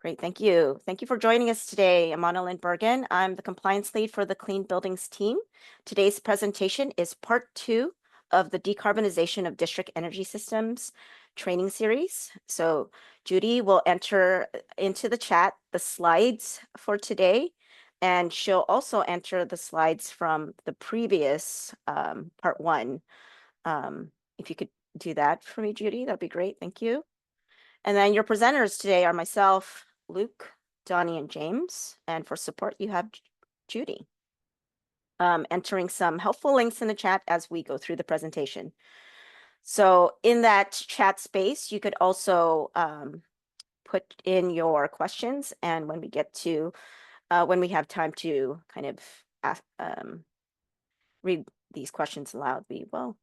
Great, thank you. Thank you for joining us today. I'm Anna Lynn Bergen. I'm the compliance lead for the Clean Buildings team. Today's presentation is part 2 of the Decarbonization of District Energy Systems training series. So Judy will enter into the chat the slides for today, and she'll also enter the slides from the previous part 1. If you could do that for me, Judy, that'd be great. Thank you. And then your presenters today are myself, Luke, Donnie, and James. And for support, you have Judy. Entering some helpful links in the chat as we go through the presentation. So in that chat space, you could also put in your questions. And when we get to, when we have time to kind of ask, read these questions aloud, we will.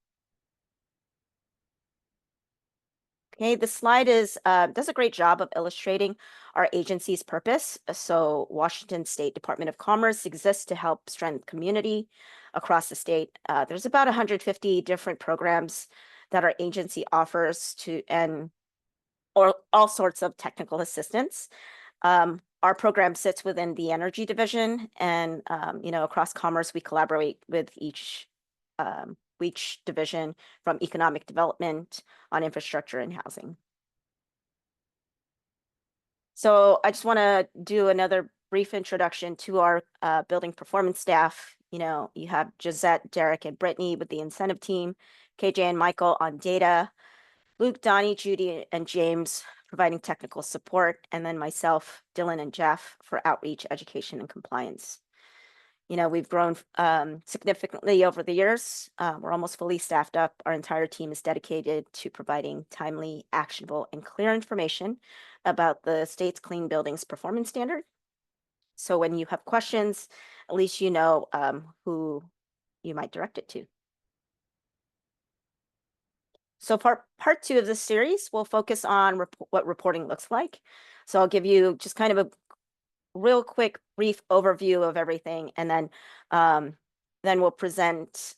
Okay, the slide does a great job of illustrating our agency's purpose. So Washington State Department of Commerce exists to help strengthen community across the state. There's about 150 different programs that our agency offers or all sorts of technical assistance. Our program sits within the energy division, and across Commerce, we collaborate with each division from economic development on infrastructure and housing. So I just want to do another brief introduction to our building performance staff. You have Gisette, Derek, and Brittany with the incentive team, KJ and Michael on data, Luke, Donnie, Judy, and James providing technical support, and then myself, Dylan, and Jeff for outreach, education, and compliance. We've grown significantly over the years. We're almost fully staffed up. Our entire team is dedicated to providing timely, actionable, and clear information about the state's Clean Buildings Performance Standard. So when you have questions, at least you know who you might direct it to. So for part 2 of this series, we'll focus on what reporting looks like. So I'll give you just kind of a real quick, brief overview of everything, and then we'll present.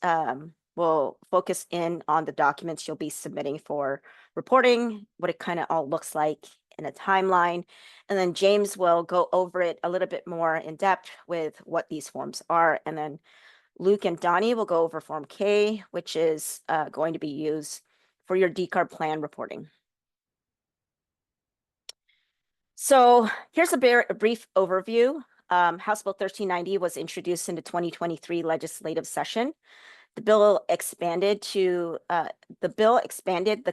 We'll focus in on the documents you'll be submitting for reporting, what it kind of all looks like in a timeline, and then James will go over it a little bit more in depth with what these forms are, and then Luke and Donnie will go over Form K, which is going to be used for your Decarb plan reporting. So here's a brief overview. House Bill 1390 was introduced in the 2023 legislative session. The bill expanded the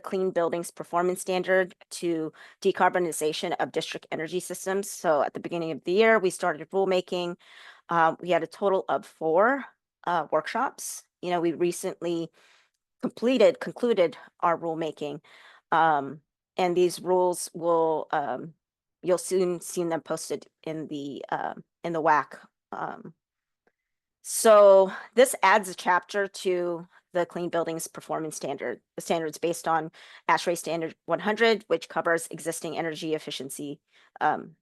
Clean Buildings Performance Standard to decarbonization of district energy systems. So at the beginning of the year, we started rulemaking. We had a total of 4 workshops. We recently concluded our rulemaking, and these rules will you'll soon see them posted in the WAC. So this adds a chapter to the Clean Buildings Performance Standard. The standard's based on ASHRAE Standard 100, which covers energy efficiency in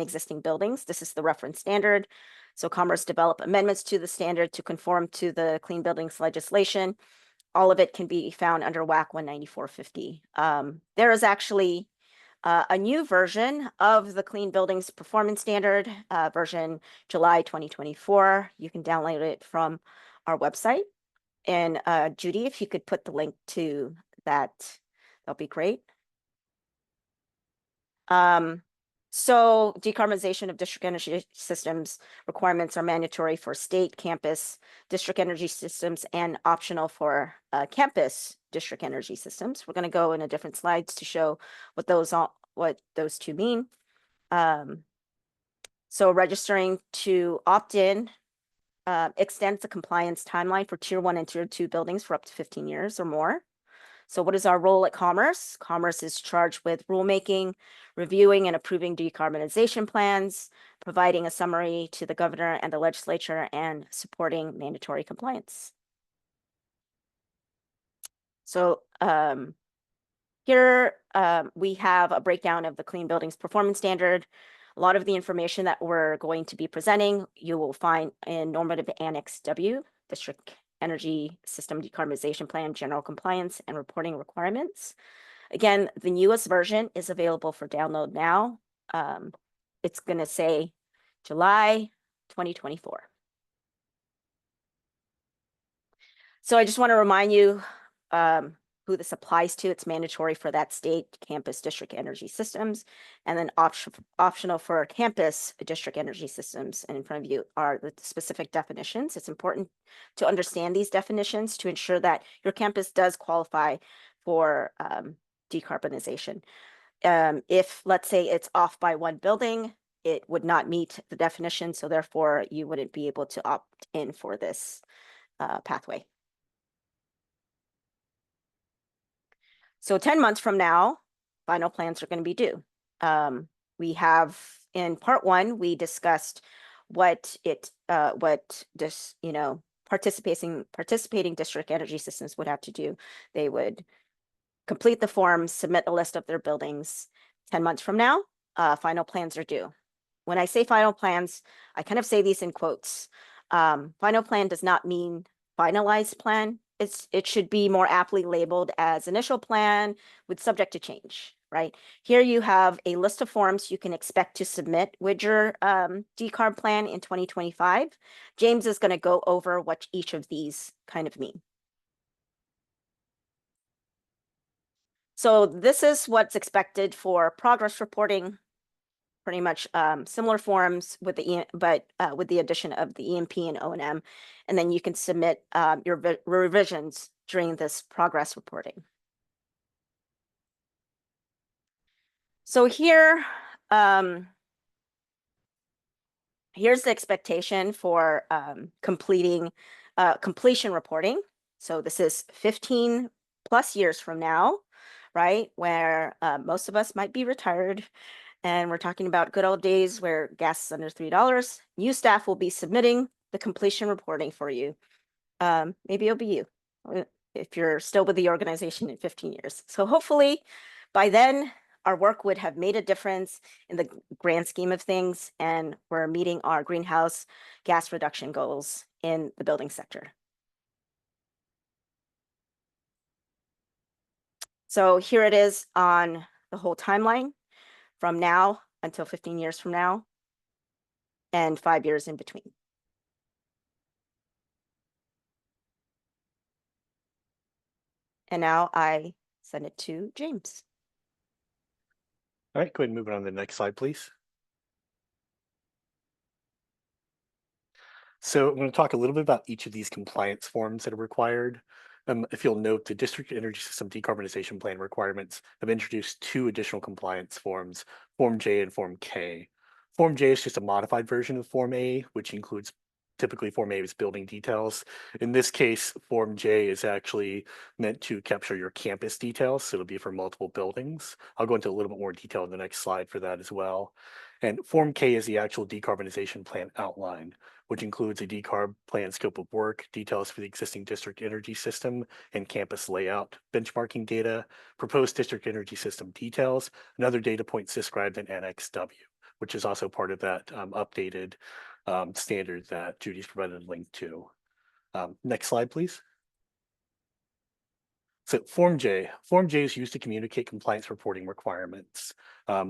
existing buildings. This is the reference standard. So Commerce developed amendments to the standard to conform to the Clean Buildings legislation. All of it can be found under WAC 19450. There is actually a new version of the Clean Buildings Performance Standard, version July 2024. You can download it from our website. And Judy, if you could put the link to that, that'll be great. So decarbonization of district energy systems requirements are mandatory for state, campus, district energy systems, and optional for campus district energy systems. We're going to go into different slides to show what those two mean. So registering to opt in extends the compliance timeline for Tier 1 and Tier 2 buildings for up to 15 years or more. So what is our role at Commerce? Commerce is charged with rulemaking, reviewing and approving decarbonization plans, providing a summary to the governor and the legislature, and supporting mandatory compliance. So here we have a breakdown of the Clean Buildings Performance Standard. A lot of the information that we're going to be presenting, you will find in Normative Annex W, District Energy System Decarbonization Plan, General Compliance and Reporting Requirements. Again, the newest version is available for download now. It's going to say July 2024. So I just want to remind you who this applies to. It's mandatory for that state, campus, district energy systems, and then optional for campus district energy systems. And in front of you are the specific definitions. It's important to understand these definitions to ensure that your campus does qualify for decarbonization. If, let's say, it's off by one building, it would not meet the definition, so therefore you wouldn't be able to opt in for this pathway. So 10 months from now, final plans are going to be due. We have in part one, we discussed what participating district energy systems would have to do. They would complete the form, submit a list of their buildings. 10 months from now, final plans are due. When I say final plans, I kind of say these in quotes. Final plan does not mean finalized plan. It should be more aptly labeled as initial plan with subject to change, right? Here you have a list of forms you can expect to submit with your decarb plan in 2025. James is going to go over what each of these kind of mean. So this is what's expected for progress reporting. Pretty much similar forms with with the addition of the E&P and O&M, and then you can submit your revisions during this progress reporting. So here, here's the expectation for completion reporting. So this is 15 plus years from now, right? Where most of us might be retired. And we're talking about good old days where gas is under $3. New staff will be submitting the completion reporting for you. Maybe it'll be you if you're still with the organization in 15 years. So hopefully by then, our work would have made a difference in the grand scheme of things, and we're meeting our greenhouse gas reduction goals in the building sector. So here it is on the whole timeline from now until 15 years from now, and 5 years in between. And now I send it to James. All right, go ahead and move it on to the next slide, please. So I'm going to talk a little bit about each of these compliance forms that are required. If you'll note, the District Energy System Decarbonization Plan requirements have introduced 2 additional compliance forms, Form J and Form K. Form J is just a modified version of Form A, which includes typically Form A is building details. In this case, Form J is actually meant to capture your campus details, so it'll be for multiple buildings. I'll go into a little bit more detail in the next slide for that as well. And Form K is the actual decarbonization plan outline, which includes a decarb plan scope of work, details for the existing district energy system and campus layout, benchmarking data, proposed district energy system details, and other data points described in Annex W, which is also part of that updated standard that Judy's provided a link to. Next slide, please. So Form J is used to communicate compliance reporting requirements.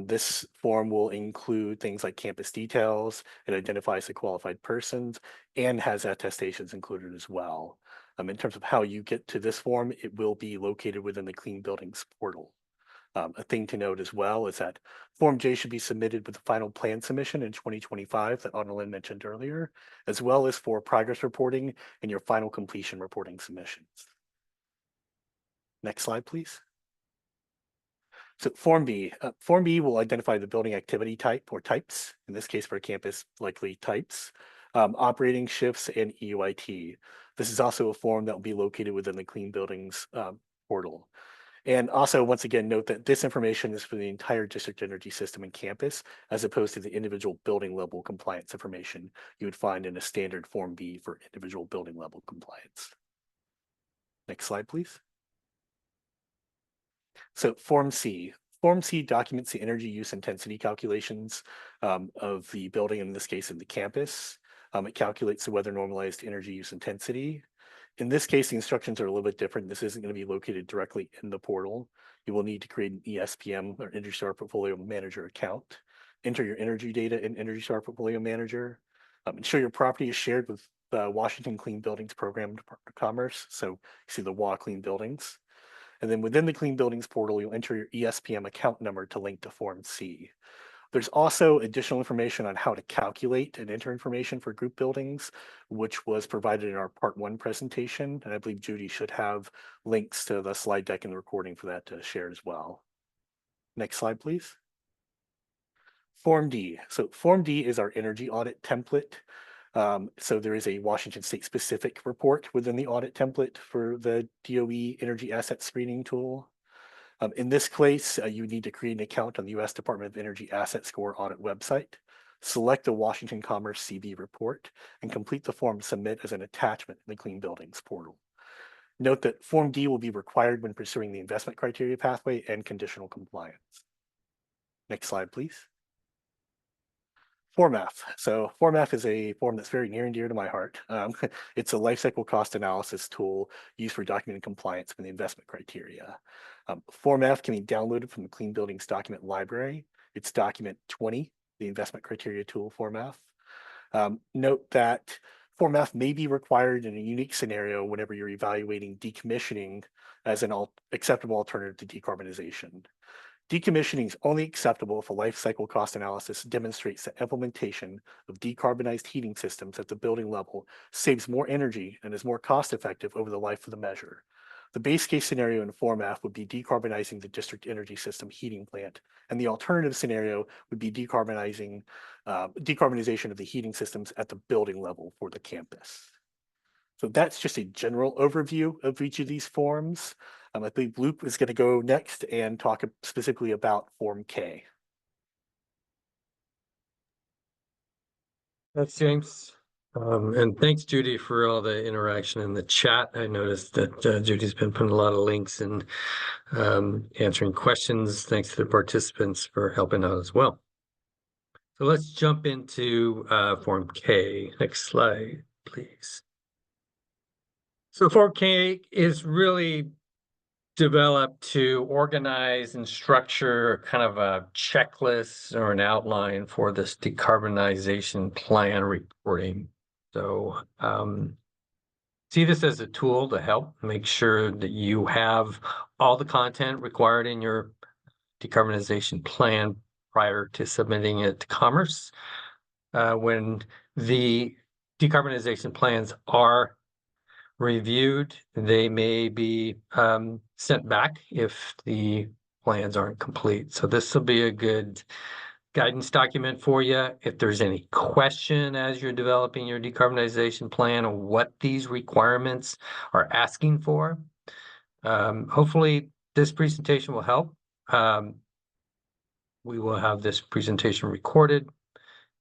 This form will include things like campus details. It identifies the qualified persons and has attestations included as well. In terms of how you get to this form, it will be located within the Clean Buildings portal. A thing to note as well is that Form J should be submitted with the final plan submission in 2025 that Annalyn mentioned earlier, as well as for progress reporting and your final completion reporting submissions. Next slide, please. So Form B will identify the building activity type or types, in this case for campus, likely types, operating shifts, and EUIT. This is also a form that will be located within the Clean Buildings portal. And also, once again, note that this information is for the entire district energy system and campus, as opposed to the individual building level compliance information you would find in a standard Form B for individual building level compliance. Next slide, please. So Form C documents the energy use intensity calculations of the building, in this case, in the campus. It calculates the weather normalized energy use intensity. In this case, the instructions are a little bit different. This isn't going to be located directly in the portal. You will need to create an ESPM or Energy Star Portfolio Manager account, enter your energy data in Energy Star Portfolio Manager, ensure your property is shared with the Washington Clean Buildings Program Department of Commerce. So you see the WA Clean Buildings. And then within the Clean Buildings portal, you'll enter your ESPM account number to link to Form C. There's also additional information on how to calculate and enter information for group buildings, which was provided in our part 1 presentation. And I believe Judy should have links to the slide deck and the recording for that to share as well. Next slide, please. Form D. So Form D is our energy audit template. So there is a Washington State specific report within the audit template for the DOE Energy Asset Screening Tool. In this case, you need to create an account on the U.S. Department of Energy Asset Score audit website, select the Washington Commerce CB report, and complete the form submit as an attachment in the Clean Buildings portal. Note that Form D will be required when pursuing the investment criteria pathway and conditional compliance. Next slide, please. Form F. So Form F is a form that's very near and dear to my heart. It's a life cycle cost analysis tool used for documenting compliance with the investment criteria. Form F can be downloaded from the Clean Buildings document library. It's document 20, the investment criteria tool Form F. Note that Form F may be required in a unique scenario whenever you're evaluating decommissioning as an acceptable alternative to decarbonization. Decommissioning is only acceptable if a life cycle cost analysis demonstrates that implementation of decarbonized heating systems at the building level saves more energy and is more cost effective over the life of the measure. The base case scenario in Form F would be decarbonizing the district energy system heating plant, and the alternative scenario would be decarbonization of the heating systems at the building level for the campus. So that's just a general overview of each of these forms. I think Luke is going to go next and talk specifically about Form K. Thanks, James. And thanks, Judy, for all the interaction in the chat. I noticed that Judy's been putting a lot of links and answering questions. Thanks to the participants for helping out as well. So let's jump into Form K. Next slide, please. So Form K is really developed to organize and structure kind of a checklist or an outline for this decarbonization plan reporting. So see this as a tool to help make sure that you have all the content required in your decarbonization plan prior to submitting it to Commerce. When the decarbonization plans are reviewed, they may be sent back if the plans aren't complete. So this will be a good guidance document for you. If there's any question as you're developing your decarbonization plan or what these requirements are asking for, hopefully this presentation will help. We will have this presentation recorded.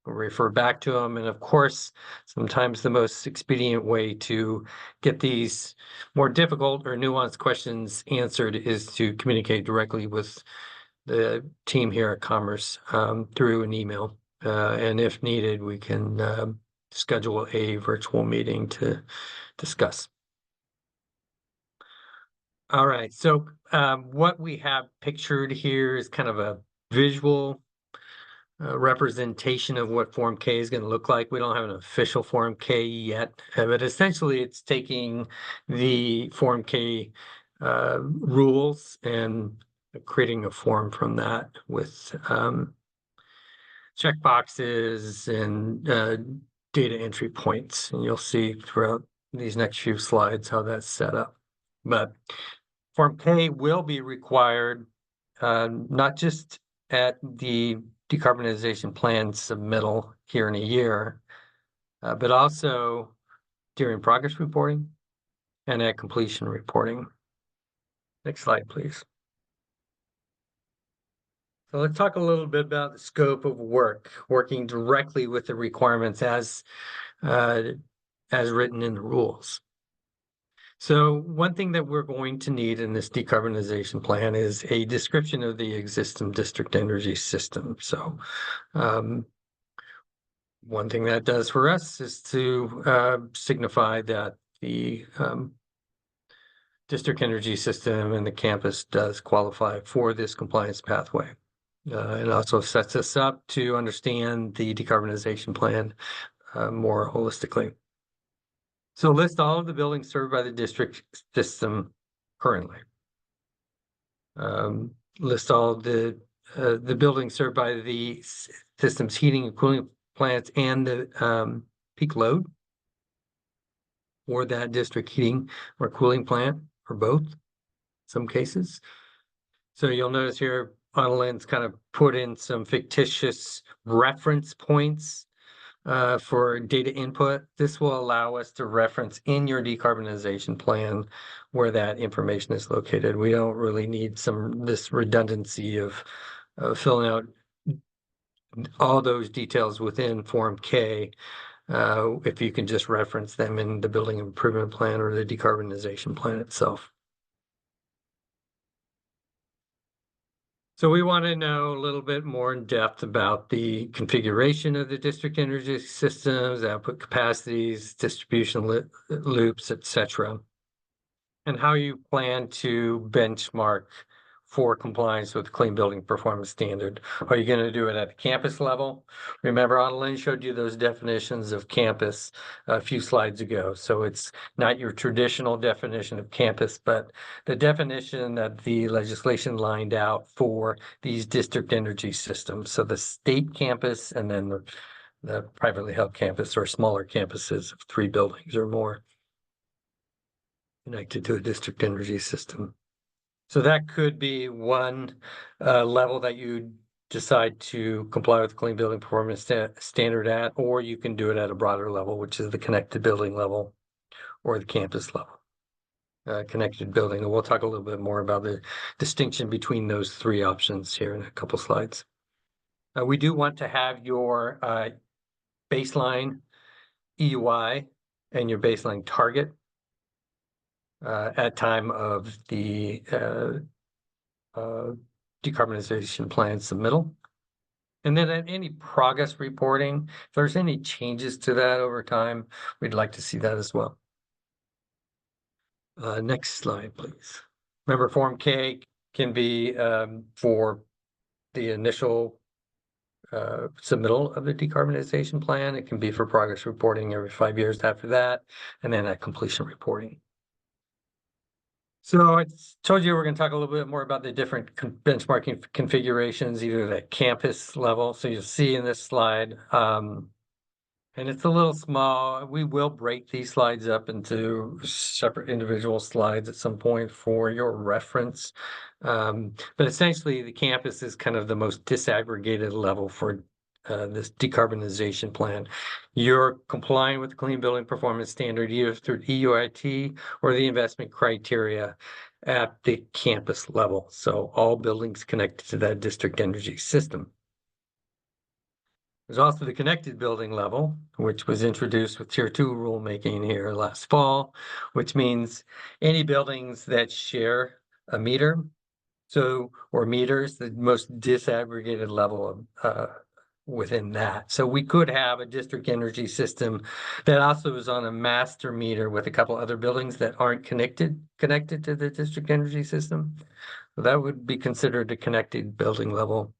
We'll refer back to them. And of course, sometimes the most expedient way to get these more difficult or nuanced questions answered is to communicate directly with the team here at Commerce through an email. And if needed, we can schedule a virtual meeting to discuss. All right, so what we have pictured here is kind of a visual representation of what Form K is going to look like. We don't have an official Form K yet, but essentially it's taking the Form K rules and creating a form from that with check boxes and data entry points. And you'll see throughout these next few slides how that's set up. But Form K will be required not just at the decarbonization plan submittal here in a year, but also during progress reporting and at completion reporting. Next slide, please. So let's talk a little bit about the scope of work, working directly with the requirements as written in the rules. So one thing that we're going to need in this decarbonization plan is a description of the existing district energy system. So one thing that does for us is to signify that the district energy system and the campus does qualify for this compliance pathway. It also sets us up to understand the decarbonization plan more holistically. So list all of the buildings served by the district system currently. List all the buildings served by the system's heating and cooling plants and the peak load for that district heating or cooling plant, or both, in some cases. So you'll notice here, Modelin's kind of put in some fictitious reference points for data input. This will allow us to reference in your decarbonization plan where that information is located. We don't really need this redundancy of filling out all those details within Form K. If you can just reference them in the building improvement plan or the decarbonization plan itself. So we want to know a little bit more in depth about the configuration of the district energy systems, output capacities, distribution loops, etc., and how you plan to benchmark for compliance with Clean Building Performance Standard. Are you going to do it at the campus level? Remember, Adeline showed you those definitions of campus a few slides ago. So it's not your traditional definition of campus, but the definition that the legislation lined out for these district energy systems. So the state campus and then the privately held campus or smaller campuses of 3 buildings or more connected to a district energy system. So that could be one level that you decide to comply with the Clean Building Performance Standard at, or you can do it at a broader level, which is the connected building level or the campus level. Connected building, and we'll talk a little bit more about the distinction between those 3 options here in a couple slides. We do want to have your baseline EUI and your baseline target at time of the decarbonization plan submittal. And then at any progress reporting, if there's any changes to that over time, we'd like to see that as well. Next slide, please. Remember, Form K can be for the initial submittal of the decarbonization plan. It can be for progress reporting every 5 years after that, and then at completion reporting. So I told you we're going to talk a little bit more about the different benchmarking configurations, either at campus level. So you'll see in this slide, and it's a little small. We will break these slides up into separate individual slides at some point for your reference. But essentially, the campus is kind of the most disaggregated level for this decarbonization plan. You're complying with the Clean Building Performance Standard either through EUIT or the investment criteria at the campus level. So all buildings connected to that district energy system. There's also the connected building level, which was introduced with Tier 2 rulemaking here last fall, which means any buildings that share a meter, or meters, the most disaggregated level of within that. So we could have a district energy system that also is on a master meter with a couple other buildings that aren't connected to the district energy system. So that would be considered a connected building level.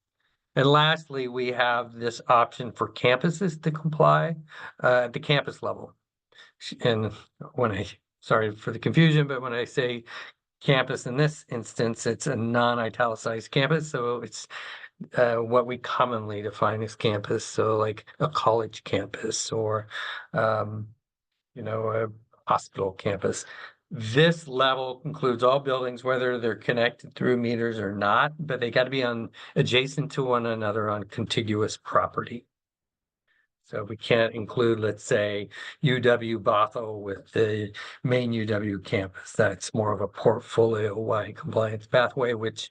And lastly, we have this option for campuses to comply at the campus level. And sorry for the confusion, but when I say campus in this instance, it's a non-italicized campus. So it's what we commonly define as campus. So like a college campus or, a hospital campus. This level includes all buildings, whether they're connected through meters or not, but they got to be adjacent to one another on contiguous property. So we can't include, let's say, UW Bothell with the main UW campus. That's more of a portfolio-wide compliance pathway, which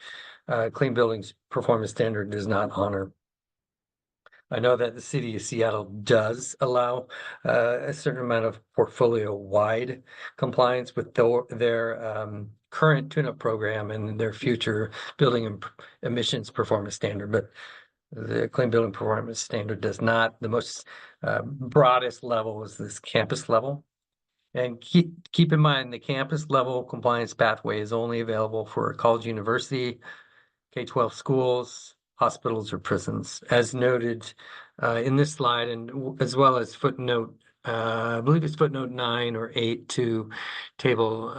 Clean Buildings Performance Standard does not honor. I know that the city of Seattle does allow a certain amount of portfolio-wide compliance with their current tune-up program and their future building emissions performance standard, but the Clean Building Performance Standard does not. The most broadest level is this campus level. And keep in mind, the campus level compliance pathway is only available for a college, university, K-12 schools, hospitals, or prisons, as noted in this slide, and as well as footnote, I believe it's footnote 9 or 8 to table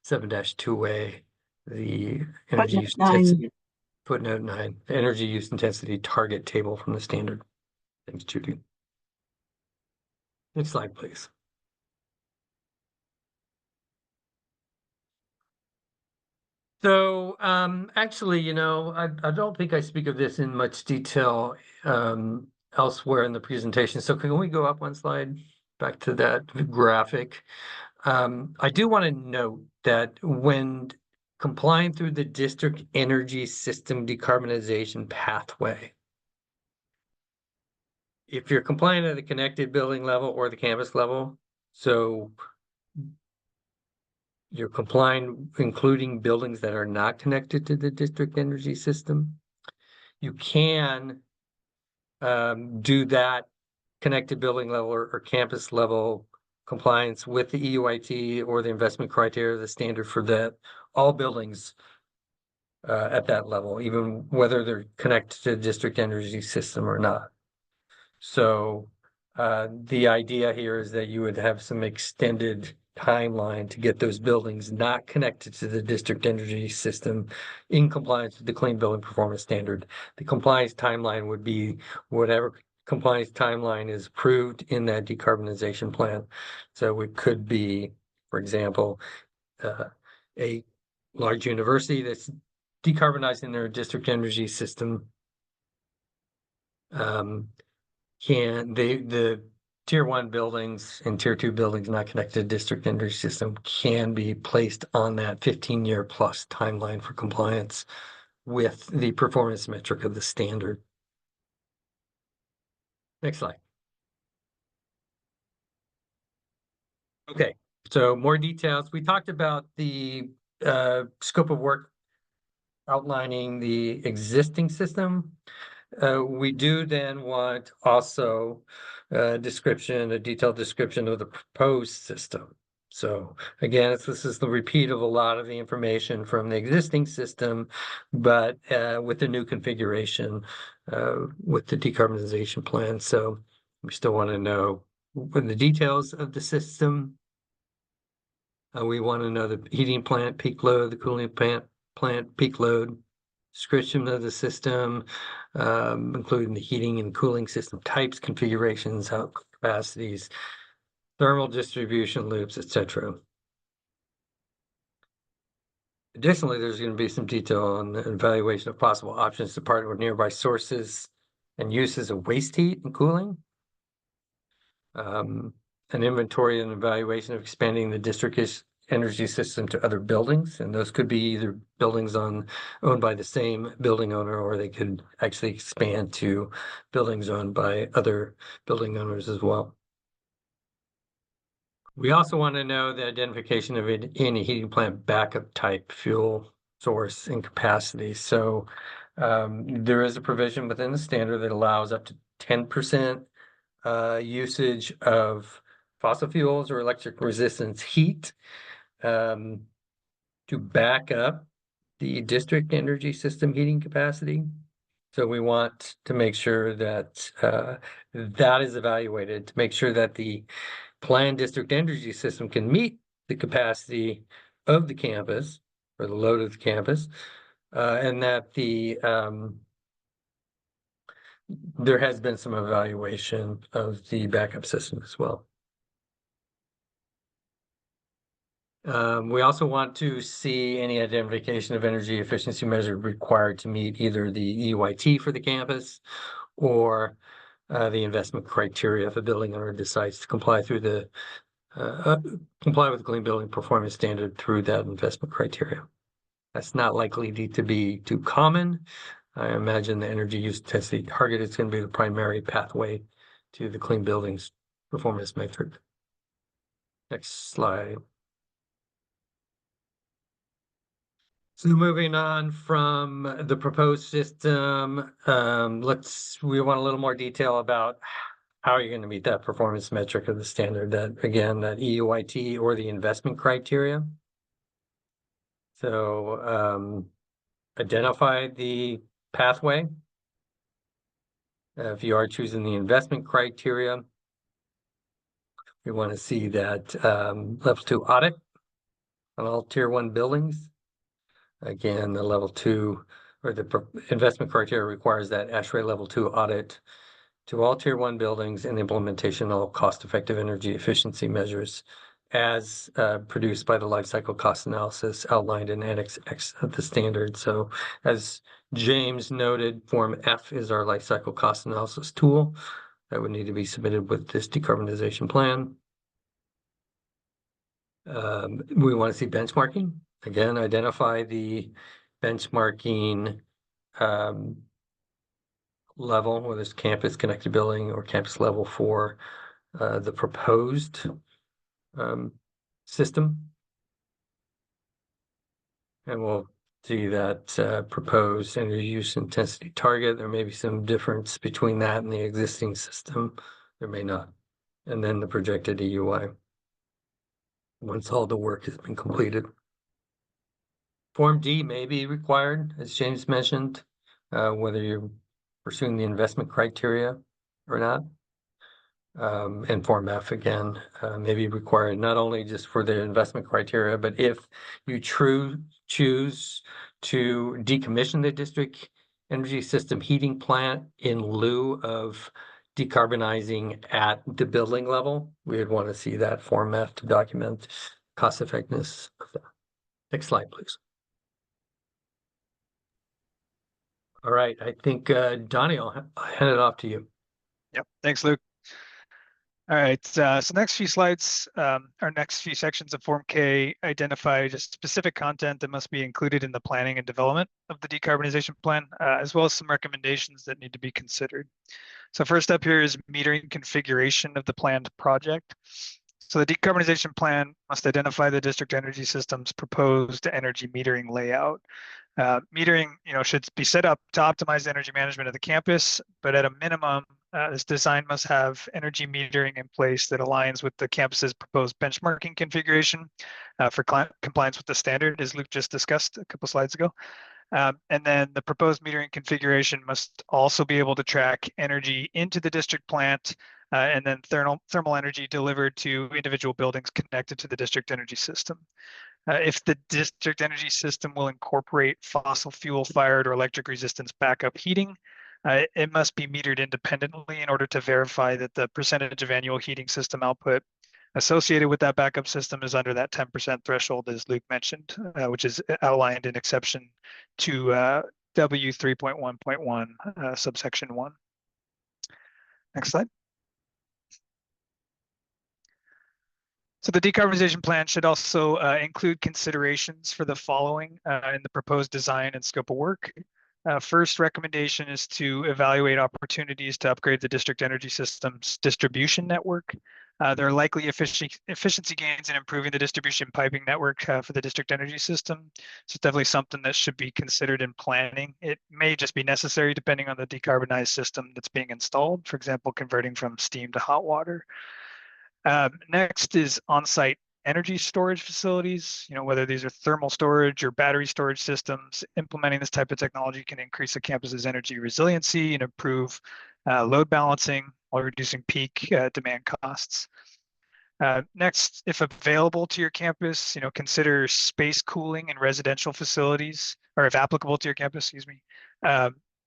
7-2A, the energy use intensity. Footnote 9, the energy use intensity target table from the standard. Thanks, Judy. Next slide, please. So actually, you know, I don't think I speak of this in much detail elsewhere in the presentation. So can we go up one slide back to that graphic? I do want to note that when complying through the district energy system decarbonization pathway, if you're complying at the connected building level or the campus level, so you're complying, including buildings that are not connected to the district energy system, you can do that connected building level or campus level compliance with the EUIT or the investment criteria, the standard for that, all buildings at that level, even whether they're connected to the district energy system or not. So the idea here is that you would have some extended timeline to get those buildings not connected to the district energy system in compliance with the Clean Building Performance Standard. The compliance timeline would be whatever compliance timeline is approved in that decarbonization plan. So it could be, for example, a large university that's decarbonizing their district energy system. The tier 1 buildings and tier 2 buildings not connected to district energy system can be placed on that 15-year plus timeline for compliance with the performance metric of the standard. Next slide. Okay, so more details. We talked about the scope of work outlining the existing system. We do then want also a detailed description of the proposed system. So again, this is the repeat of a lot of the information from the existing system, but with the new configuration with the decarbonization plan. So we still want to know the details of the system. We want to know the heating plant peak load, the cooling plant peak load, description of the system, including the heating and cooling system types, configurations, output capacities, thermal distribution loops, etc. Additionally, there's going to be some detail on the evaluation of possible options to partner with nearby sources and uses of waste heat and cooling. An inventory and evaluation of expanding the district energy system to other buildings, and those could be either buildings owned by the same building owner, or they could actually expand to buildings owned by other building owners as well. We also want to know the identification of any heating plant backup type, fuel source, and capacity. So there is a provision within the standard that allows up to 10% usage of fossil fuels or electric resistance heat to back up the district energy system heating capacity. So we want to make sure that that is evaluated to make sure that the planned district energy system can meet the capacity of the campus or the load of the campus, and that there has been some evaluation of the backup system as well. We also want to see any identification of energy efficiency measure required to meet either the EUIT for the campus or the investment criteria if a building owner decides to comply with the Clean Building Performance Standard through that investment criteria. That's not likely to be too common. I imagine the energy use intensity target is going to be the primary pathway to the Clean Buildings Performance metric. Next slide. So moving on from the proposed system, we want a little more detail about how are you going to meet that performance metric of the standard, that again, that EUIT or the investment criteria? So identify the pathway. If you are choosing the investment criteria, we want to see that level 2 audit on all tier 1 buildings. Again, the level 2 or the investment criteria requires that ASHRAE level 2 audit to all tier 1 buildings and implementation of cost-effective energy efficiency measures as produced by the life cycle cost analysis outlined in Annex X of the standard. So as James noted, Form F is our life cycle cost analysis tool that would need to be submitted with this decarbonization plan. We want to see benchmarking. Again, identify the benchmarking level, whether it's campus connected building or campus level for the proposed system. And we'll see that proposed energy use intensity target. There may be some difference between that and the existing system. There may not. And then the projected EUI once all the work has been completed. Form D may be required, as James mentioned, whether you're pursuing the investment criteria or not. And Form F again may be required not only just for the investment criteria, but if you choose to decommission the district energy system heating plant in lieu of decarbonizing at the building level, we would want to see that Form F to document cost effectiveness of that. Next slide, please. All right, I think Donnie, I'll hand it off to you. Yep, thanks, Luke. All right, so next few slides, our next few sections of Form K identify just specific content that must be included in the planning and development of the decarbonization plan, as well as some recommendations that need to be considered. So first up here is metering configuration of the planned project. So the decarbonization plan must identify the district energy system's proposed energy metering layout. Metering, should be set up to optimize energy management of the campus, but at a minimum, this design must have energy metering in place that aligns with the campus's proposed benchmarking configuration for compliance with the standard, as Luke just discussed a couple slides ago. And then the proposed metering configuration must also be able to track energy into the district plant and then thermal energy delivered to individual buildings connected to the district energy system. If the district energy system will incorporate fossil fuel fired or electric resistance backup heating, it must be metered independently in order to verify that the percentage of annual heating system output associated with that backup system is under that 10% threshold, as Luke mentioned, which is outlined in exception to W 3.1.1 subsection 1. Next slide. So the decarbonization plan should also include considerations for the following in the proposed design and scope of work. First recommendation is to evaluate opportunities to upgrade the district energy system's distribution network. There are likely efficiency gains in improving the distribution piping network for the district energy system. So it's definitely something that should be considered in planning. It may just be necessary depending on the decarbonized system that's being installed, for example, converting from steam to hot water. Next is on-site energy storage facilities, whether these are thermal storage or battery storage systems. Implementing this type of technology can increase the campus's energy resiliency and improve load balancing while reducing peak demand costs. Next, if available to your campus, consider space cooling in residential facilities, or if applicable to your campus, excuse me.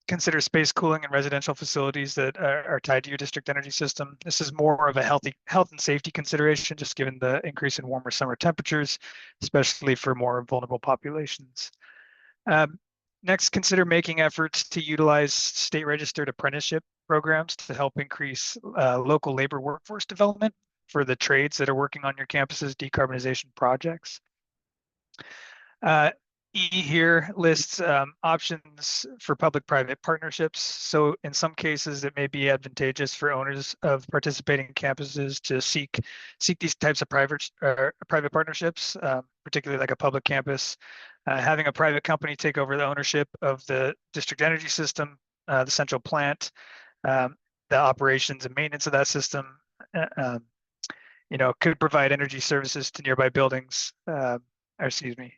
Consider space cooling in residential facilities that are tied to your district energy system. This is more of a health and safety consideration, just given the increase in warmer summer temperatures, especially for more vulnerable populations. Next, consider making efforts to utilize state registered apprenticeship programs to help increase local labor workforce development for the trades that are working on your campus's decarbonization projects. E here lists options for public-private partnerships. So in some cases, it may be advantageous for owners of participating campuses to seek these types of private partnerships, particularly like a public campus. Having a private company take over the ownership of the district energy system, the central plant, the operations and maintenance of that system, could provide energy services to nearby buildings. Or excuse me.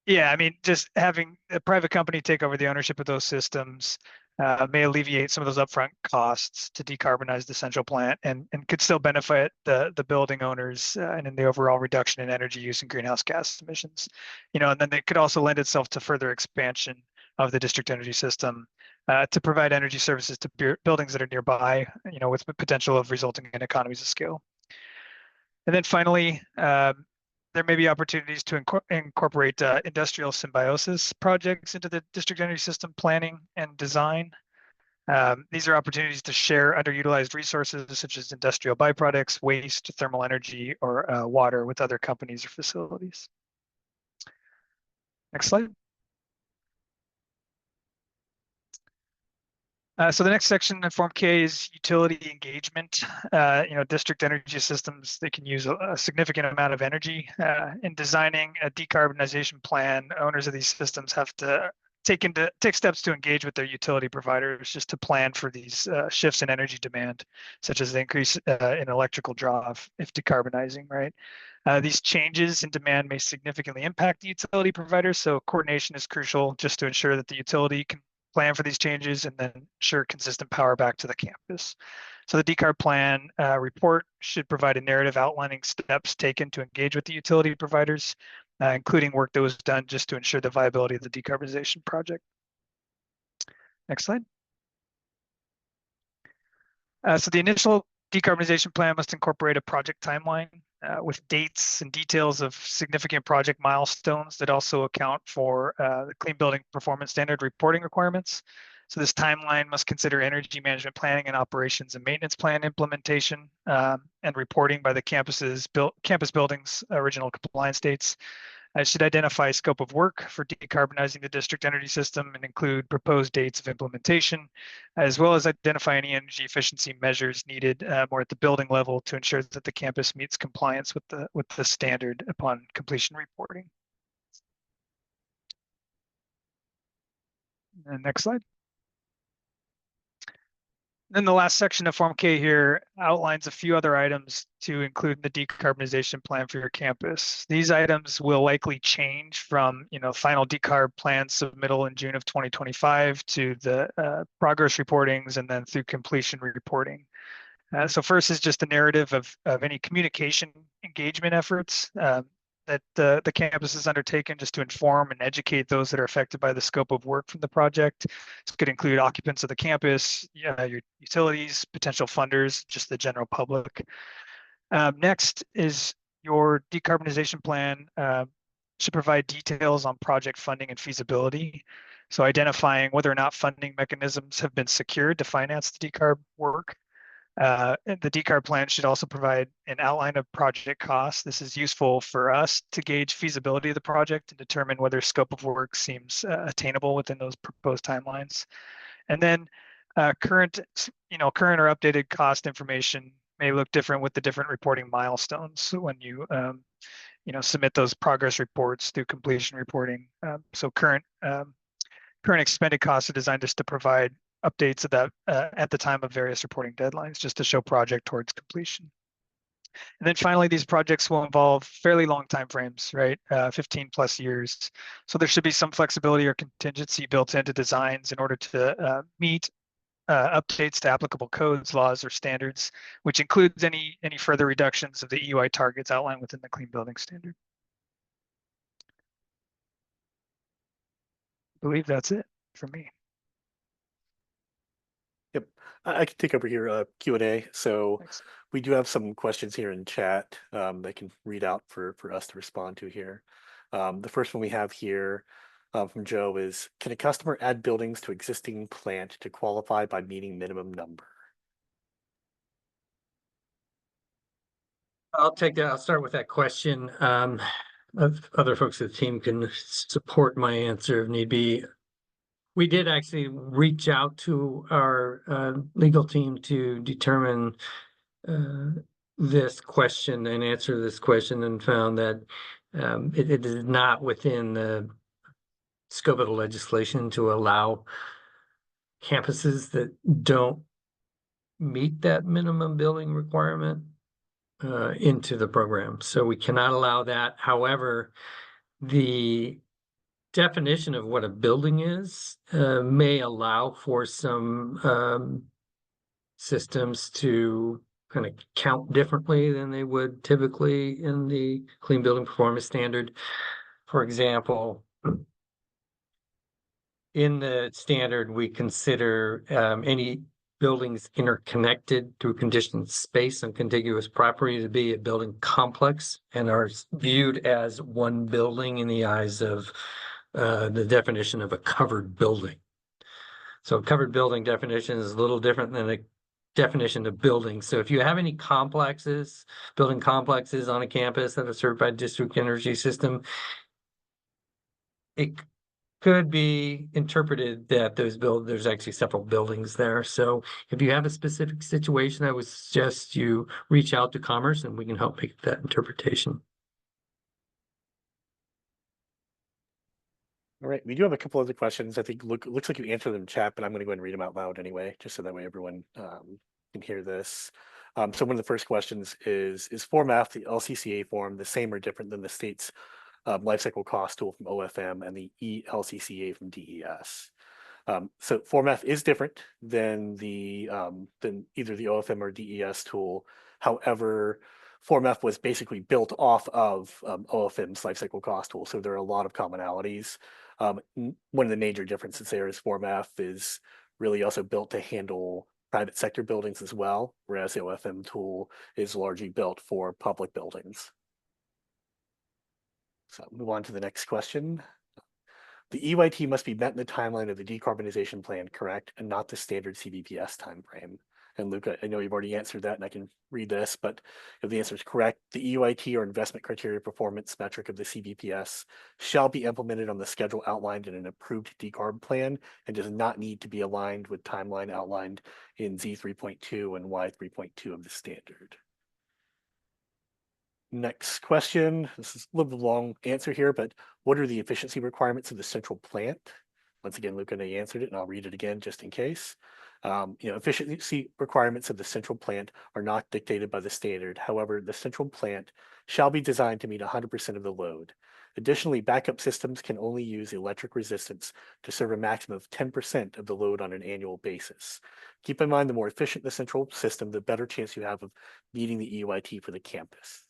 Yeah, I mean, just having a private company take over the ownership of those systems may alleviate some of those upfront costs to decarbonize the central plant, and could still benefit the building owners and in the overall reduction in energy use and greenhouse gas emissions. And then it could also lend itself to further expansion of the district energy system to provide energy services to buildings that are nearby, with the potential of resulting in economies of scale. And then finally, there may be opportunities to incorporate industrial symbiosis projects into the district energy system planning and design. These are opportunities to share underutilized resources such as industrial byproducts, waste, thermal energy, or water with other companies or facilities. Next slide. So the next section in Form K is utility engagement. District energy systems, they can use a significant amount of energy. In designing a decarbonization plan, owners of these systems have to take steps to engage with their utility providers just to plan for these shifts in energy demand, such as the increase in electrical draw if decarbonizing, right? These changes in demand may significantly impact the utility providers, so coordination is crucial just to ensure that the utility can plan for these changes and then ensure consistent power back to the campus. So the Decarb plan report should provide a narrative outlining steps taken to engage with the utility providers, including work that was done just to ensure the viability of the decarbonization project. Next slide. So the initial decarbonization plan must incorporate a project timeline with dates and details of significant project milestones that also account for the Clean Building Performance Standard reporting requirements. So this timeline must consider energy management planning and operations and maintenance plan implementation and reporting by the campus buildings' original compliance dates. It should identify scope of work for decarbonizing the district energy system and include proposed dates of implementation, as well as identify any energy efficiency measures needed more at the building level to ensure that the campus meets compliance with the standard upon completion reporting. And next slide. Then the last section of Form K here outlines a few other items to include in the decarbonization plan for your campus. These items will likely change from final decarb plan submittal in June of 2025 to the progress reportings and then through completion reporting. So first is just a narrative of any communication engagement efforts that the campus has undertaken just to inform and educate those that are affected by the scope of work from the project. This could include occupants of the campus, your utilities, potential funders, just the general public. Next is your decarbonization plan should provide details on project funding and feasibility. So identifying whether or not funding mechanisms have been secured to finance the decarb work. The Decarb plan should also provide an outline of project costs. This is useful for us to gauge feasibility of the project and determine whether scope of work seems attainable within those proposed timelines. And then current or updated cost information may look different with the different reporting milestones when you submit those progress reports through completion reporting. So current expended costs are designed just to provide updates of that at the time of various reporting deadlines, just to show project towards completion. And then finally, these projects will involve fairly long timeframes, right? 15 plus years. So there should be some flexibility or contingency built into designs in order to meet updates to applicable codes, laws, or standards, which includes any further reductions of the EUI targets outlined within the Clean Building Standard. I believe that's it for me. Yep, I can take over here Q&A. So Thanks. we do have some questions here in chat that I can read out for us to respond to here. The first one we have here from Joe is, can a customer add buildings to existing plant to qualify by meeting minimum number? I'll take that. I'll start with that question. Other folks of the team can support my answer if need be. We did actually reach out to our legal team to determine this question and answer this question, and found that it is not within the scope of the legislation to allow campuses that don't meet that minimum building requirement into the program. So we cannot allow that. However, the definition of what a building is may allow for some systems to kind of count differently than they would typically in the Clean Building Performance Standard. For example, in the standard, we consider any buildings interconnected through conditioned space and contiguous property to be a building complex and are viewed as one building in the eyes of the definition of a covered building. So a covered building definition is a little different than a definition of building. So if you have any complexes, building complexes on a campus that are served by district energy system, it could be interpreted that there's actually several buildings there. So if you have a specific situation, I would suggest you reach out to Commerce and we can help make that interpretation. All right, we do have a couple other questions. I think looks like you answered them in chat, but I'm going to go ahead and read them out loud anyway, just so that way everyone can hear this. So one of the first questions is Form F, the LCCA form, the same or different than the state's life cycle cost tool from OFM and the ELCCA from DES? So Form F is different than than either the OFM or DES tool. However, Form F was basically built off of OFM's life cycle cost tool, so there are a lot of commonalities. One of the major differences there is Form F is really also built to handle private sector buildings as well, whereas the OFM tool is largely built for public buildings. So move on to the next question. The EYT must be met in the timeline of the decarbonization plan, correct, and not the standard CBPS timeframe. And Luca, I know you've already answered that, and I can read this, but if the answer is correct, the EYT or investment criteria performance metric of the CBPS shall be implemented on the schedule outlined in an approved decarb plan and does not need to be aligned with timeline outlined in Z3.2 and Y3.2 of the standard. Next question. This is a little long answer here, but what are the efficiency requirements of the central plant? Once again, Luca and I answered it, and I'll read it again just in case. Efficiency requirements of the central plant are not dictated by the standard. However, the central plant shall be designed to meet 100% of the load. Additionally, backup systems can only use electric resistance to serve a maximum of 10% of the load on an annual basis. Keep in mind, the more efficient the central system, the better chance you have of meeting the EYT for the campus.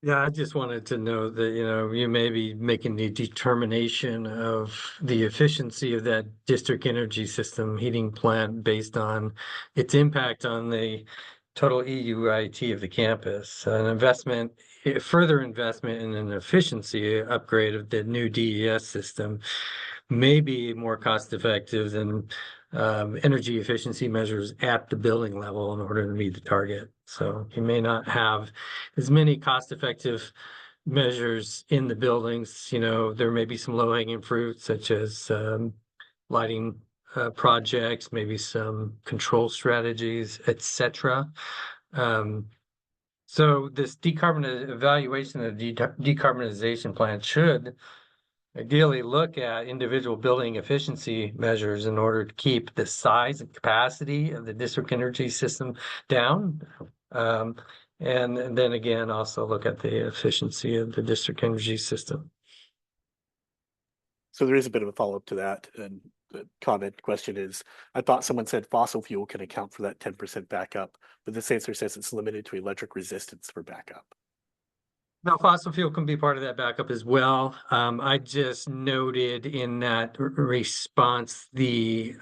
Yeah, I just wanted to know that, you may be making the determination of the efficiency of that district energy system heating plant based on its impact on the total EUIT of the campus. Further investment in an efficiency upgrade of the new DES system may be more cost effective than energy efficiency measures at the building level in order to meet the target. So you may not have as many cost-effective measures in the buildings. There may be some low-hanging fruit, such as lighting projects, maybe some control strategies, etc. So this evaluation of the decarbonization plan should ideally look at individual building efficiency measures in order to keep the size and capacity of the district energy system down. And then again, also look at the efficiency of the district energy system. So there is a bit of a follow-up to that. And the comment question is, I thought someone said fossil fuel can account for that 10% backup, but this answer says it's limited to electric resistance for backup. Now, fossil fuel can be part of that backup as well. I just noted in that response the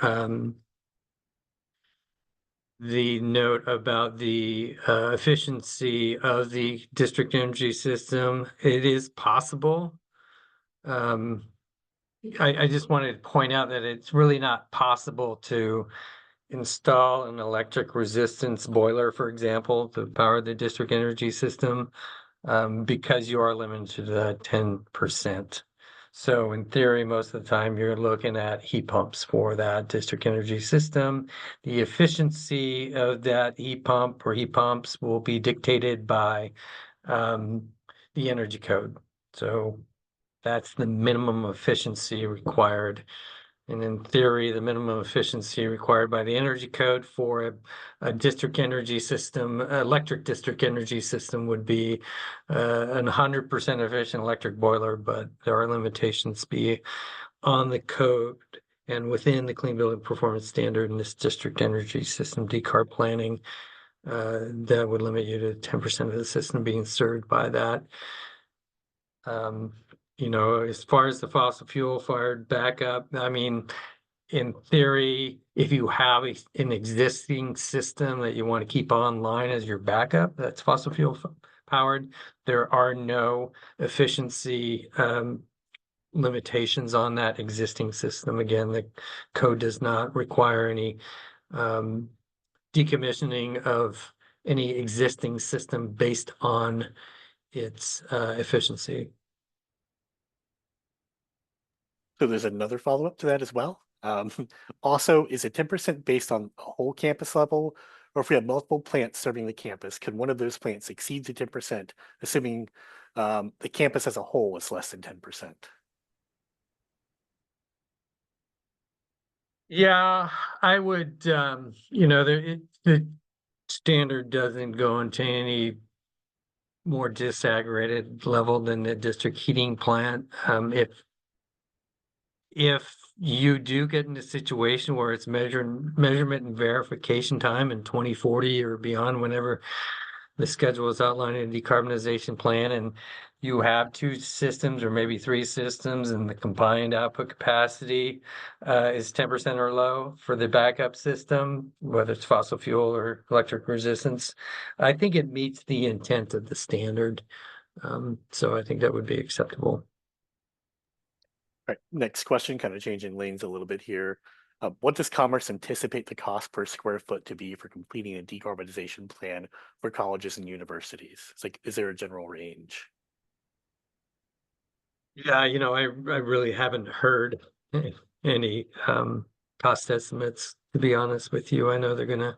note about the efficiency of the district energy system. It is possible. I just wanted to point out that it's really not possible to install an electric resistance boiler, for example, to power the district energy system. Because you are limited to that 10%. So in theory, most of the time you're looking at heat pumps for that district energy system. The efficiency of that heat pump or heat pumps will be dictated by the energy code. So that's the minimum efficiency required And in theory, the minimum efficiency required by the energy code for a district energy system, electric district energy system, would be an 100% efficient electric boiler, but there are limitations be on the code and within the Clean Building Performance Standard and this district energy system decarb planning that would limit you to 10% of the system being served by that. You know, as far as the fossil fuel fired backup, I mean, in theory, if you have an existing system that you want to keep online as your backup, that's fossil fuel powered, there are no efficiency limitations on that existing system. Again, the code does not require any decommissioning of any existing system based on its efficiency. So there's another follow-up to that as well. Also, is it 10% based on a whole campus level? Or if we have multiple plants serving the campus, can one of those plants exceed the 10%, assuming the campus as a whole is less than 10%? Yeah, I would, you know, the standard doesn't go into any more disaggregated level than the district heating plant. If you do get in a situation where it's measurement and verification time in 2040 or beyond, whenever the schedule is outlined in a decarbonization plan, and you have two systems or maybe three systems, and the combined output capacity is 10% or low for the backup system, whether it's fossil fuel or electric resistance, I think it meets the intent of the standard. So I think that would be acceptable. All right, next question, kind of changing lanes a little bit here. What does Commerce anticipate the cost per square foot to be for completing a decarbonization plan for colleges and universities? It's like, is there a general range? Yeah, you know, I really haven't heard any cost estimates, to be honest with you. I know they're gonna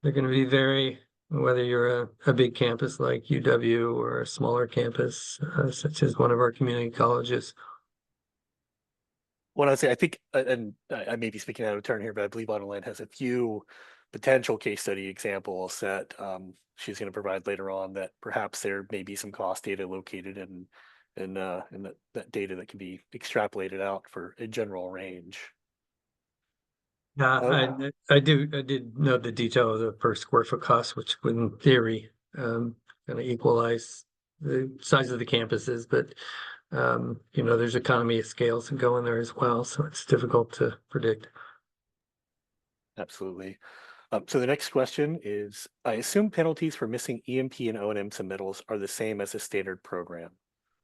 be very, whether you're a big campus like UW or a smaller campus such as one of our community colleges. When I say, I think, and I may be speaking out of turn here, but I believe Online has a few potential case study examples that she's going to provide later on, that perhaps there may be some cost data located in that data that can be extrapolated out for a general range. Yeah, I did know the detail of the per square foot cost, which would in theory kind of equalize the size of the campuses, but you know, there's economy of scales that go in there as well, so it's difficult to predict. Absolutely. So the next question is, I assume penalties for missing EMP and O&M submittals are the same as the standard program.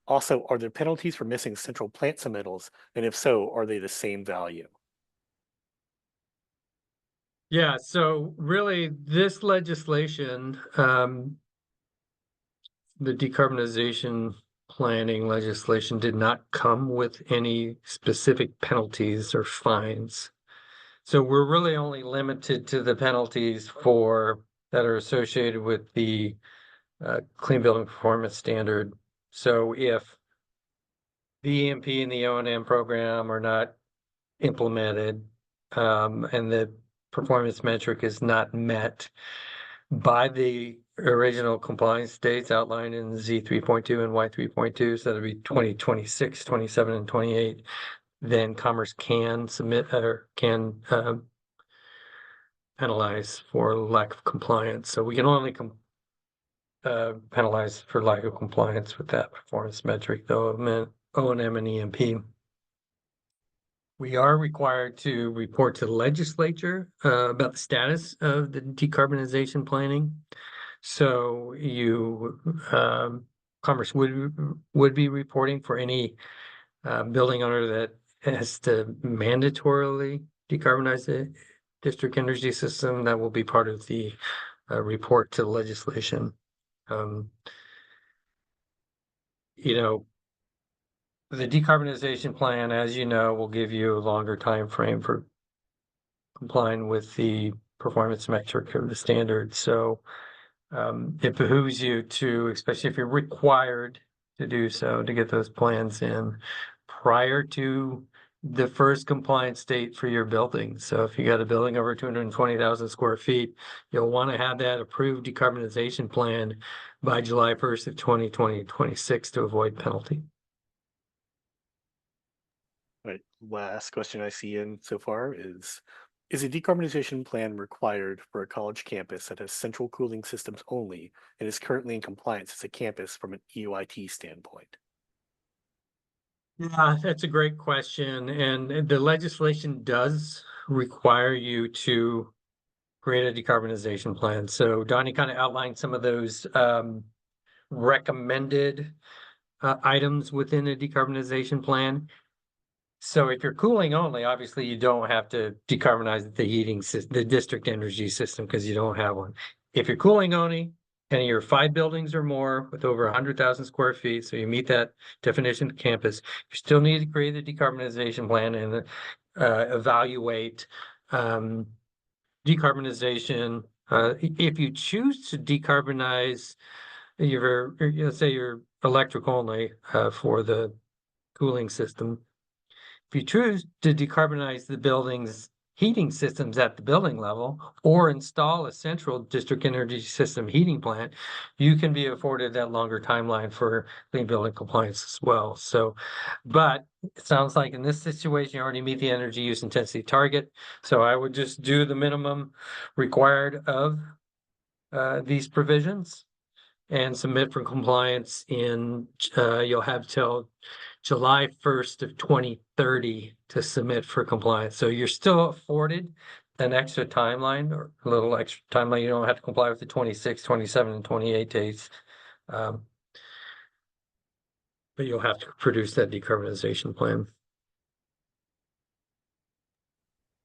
Also, are there penalties for missing central plant submittals? And if so, are they the same value? Yeah, so really this legislation, the decarbonization planning legislation, did not come with any specific penalties or fines. So we're really only limited to the penalties that are associated with the Clean Building Performance Standard. So if the EMP and the O&M program are not implemented and the performance metric is not met by the original compliance dates outlined in Z 3.2 and Y 3.2, so that'll be 2026, 27, and 28, then Commerce can submit or can penalize for lack of compliance. So we can only penalize for lack of compliance with that performance metric, though O&M and EMP. We are required to report to the legislature about the status of the decarbonization planning. So Commerce would be reporting for any building owner that has to mandatorily decarbonize the district energy system. That will be part of the report to the legislation. You know, the decarbonization plan, as you know, will give you a longer time frame for complying with the performance metric of the standard. So it behooves you to, especially if you're required to do so, to get those plans in prior to the first compliant state for your building. So if you got a building over 220,000 square feet, you'll want to have that approved decarbonization plan by July 1st of 2026 to avoid penalty. Right. Last question I see in so far is a decarbonization plan required for a college campus that has central cooling systems only and is currently in compliance as a campus from an EUIT standpoint? Yeah, that's a great question. And the legislation does require you to create a decarbonization plan. So Donnie kind of outlined some of those recommended items within a decarbonization plan. So if you're cooling only, obviously you don't have to decarbonize the heating system, the district energy system, because you don't have one. If you're cooling only and you're 5 buildings or more with over 100,000 square feet, so you meet that definition of campus, you still need to create a decarbonization plan and evaluate decarbonization. If you choose to decarbonize let's say your electric only for the cooling system, if you choose to decarbonize the building's heating systems at the building level or install a central district energy system heating plant, you can be afforded that longer timeline for clean building compliance as well. So, but it sounds like in this situation, you already meet the energy use intensity target. So I would just do the minimum required of these provisions and submit for compliance you'll have till July 1st of 2030 to submit for compliance. So you're still afforded an extra timeline or a little extra timeline. You don't have to comply with the 26, 27, and 28 days. But you'll have to produce that decarbonization plan.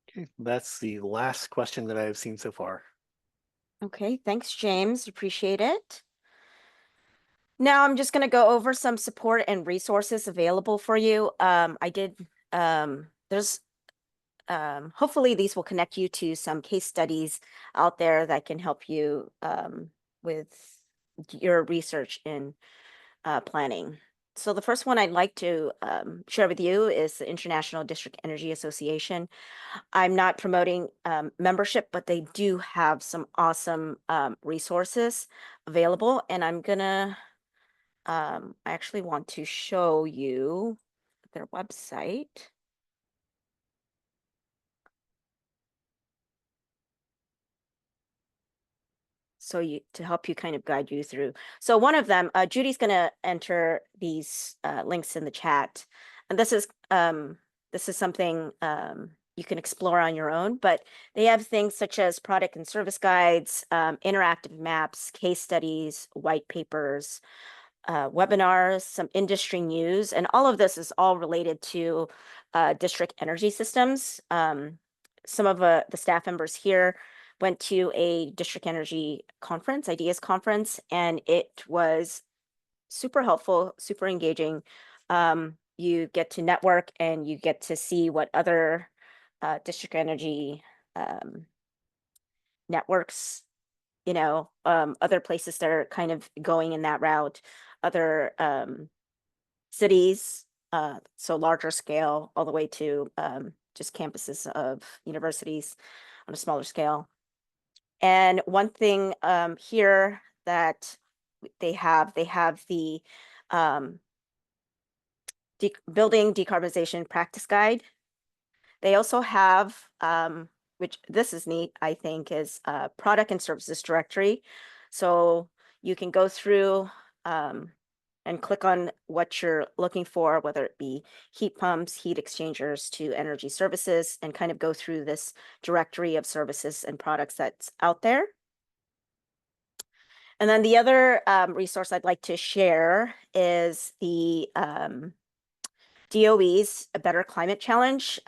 Okay, that's the last question that I have seen so far. Okay, thanks, James. Appreciate it. Now I'm just going to go over some support and resources available for you. Hopefully these will connect you to some case studies out there that can help you with your research in planning. So the first one I'd like to share with you is the International District Energy Association. I'm not promoting membership, but they do have some awesome resources available. And I'm gonna, I actually want to show you their website. So to help you kind of guide you through. So one of them, Judy's going to enter these links in the chat, and this is something you can explore on your own. But they have things such as product and service guides, interactive maps, case studies, white papers, webinars, some industry news, and all of this is all related to district energy systems. Some of the staff members here went to a district energy conference, ideas conference, and it was super helpful, super engaging. You get to network and you get to see what other district energy networks, other places that are kind of going in that route, other cities, so larger scale, all the way to just campuses of universities on a smaller scale. And one thing here that they have the building decarbonization practice guide. They also have, which this is neat, I think, is product and services directory. So you can go through and click on what you're looking for, whether it be heat pumps, heat exchangers to energy services, and kind of go through this directory of services and products that's out there. And then the other resource I'd like to share is the DOE's A Better Climate Challenge.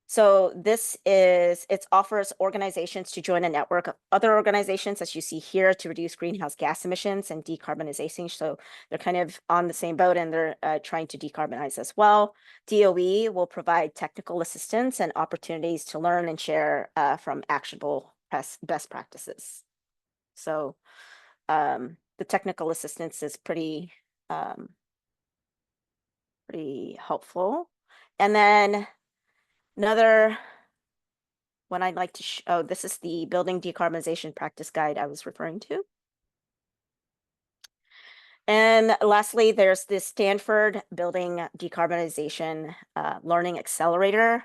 So it offers organizations to join a network of other organizations, as you see here, to reduce greenhouse gas emissions and decarbonization. So they're kind of on the same boat and they're trying to decarbonize as well. DOE will provide technical assistance and opportunities to learn and share from actionable best practices. So the technical assistance is pretty helpful. And then another one I'd like to oh, this is the building decarbonization practice guide I was referring to. And lastly, there's this Stanford Building Decarbonization Learning Accelerator.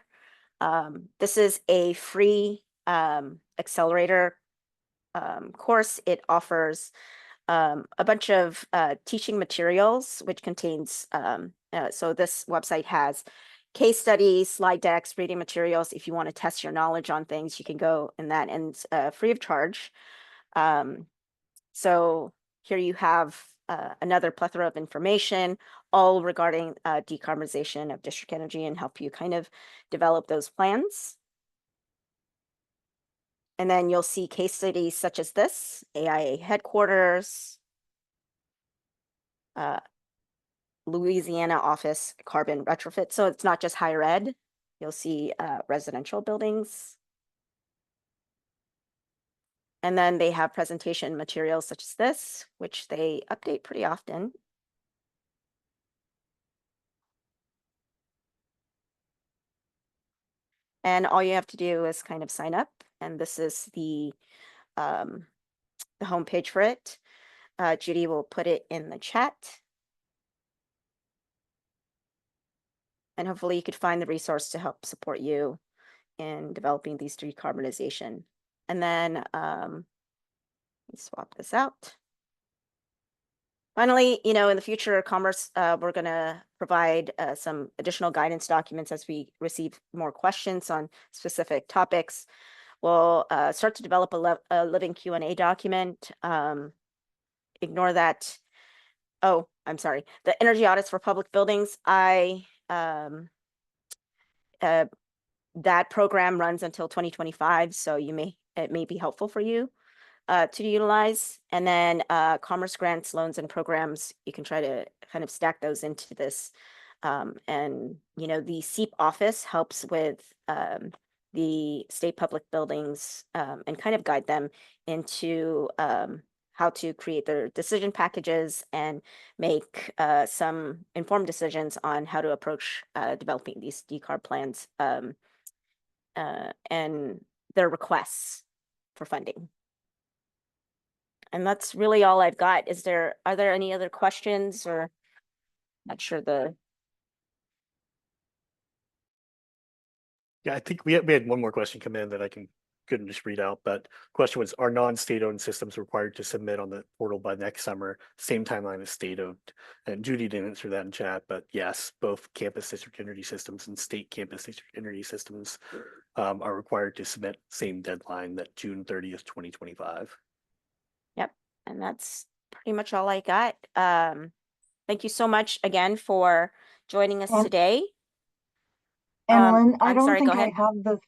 This is a free accelerator course. It offers a bunch of teaching materials, which contains, so this website has case studies, slide decks, reading materials. If you want to test your knowledge on things, you can go in that, and it's free of charge. So here you have another plethora of information, all regarding decarbonization of district energy, and help you kind of develop those plans. And then you'll see case studies such as this, AIA headquarters, Louisiana office carbon retrofit. So it's not just higher ed. You'll see residential buildings. And then they have presentation materials such as this, which they update pretty often. And all you have to do is kind of sign up. And this is the homepage for it. Judy will put it in the chat. And hopefully you could find the resource to help support you in developing these decarbonization. And then let me swap this out. Finally, in the future, Commerce, we're going to provide some additional guidance documents as we receive more questions on specific topics. We'll start to develop a living Q&A document. Ignore that. Oh, I'm sorry. The energy audits for public buildings, that program runs until 2025, so it may be helpful for you to utilize. And then commerce grants, loans, and programs, you can try to kind of stack those into this. And the SEEP office helps with the state public buildings and kind of guide them into how to create their decision packages and make some informed decisions on how to approach developing these decarb plans and their requests for funding. And that's really all I've got. Are there any other questions, or not sure Yeah, I think we had one more question come in that I couldn't just read out, but question was, are non-state-owned systems required to submit on the portal by next summer? Same timeline as state-owned. And Judy didn't answer that in chat, but yes, both campus district energy systems and state campus district energy systems are required to submit same deadline, that June 30th, 2025. Yep. And that's pretty much all I got. Thank you so much again for joining us today. And Lynn, I I'm don't sorry, think go I ahead. have the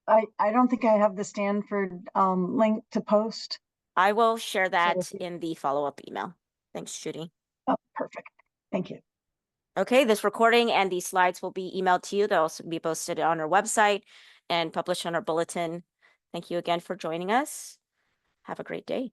I don't think I have the Stanford link to post. I will share that if in the follow-up email. Thanks, Judy. Oh, perfect. Thank you. Okay, this recording and these slides will be emailed to you. They'll also be posted on our website and published on our bulletin. Thank you again for joining us. Have a great day.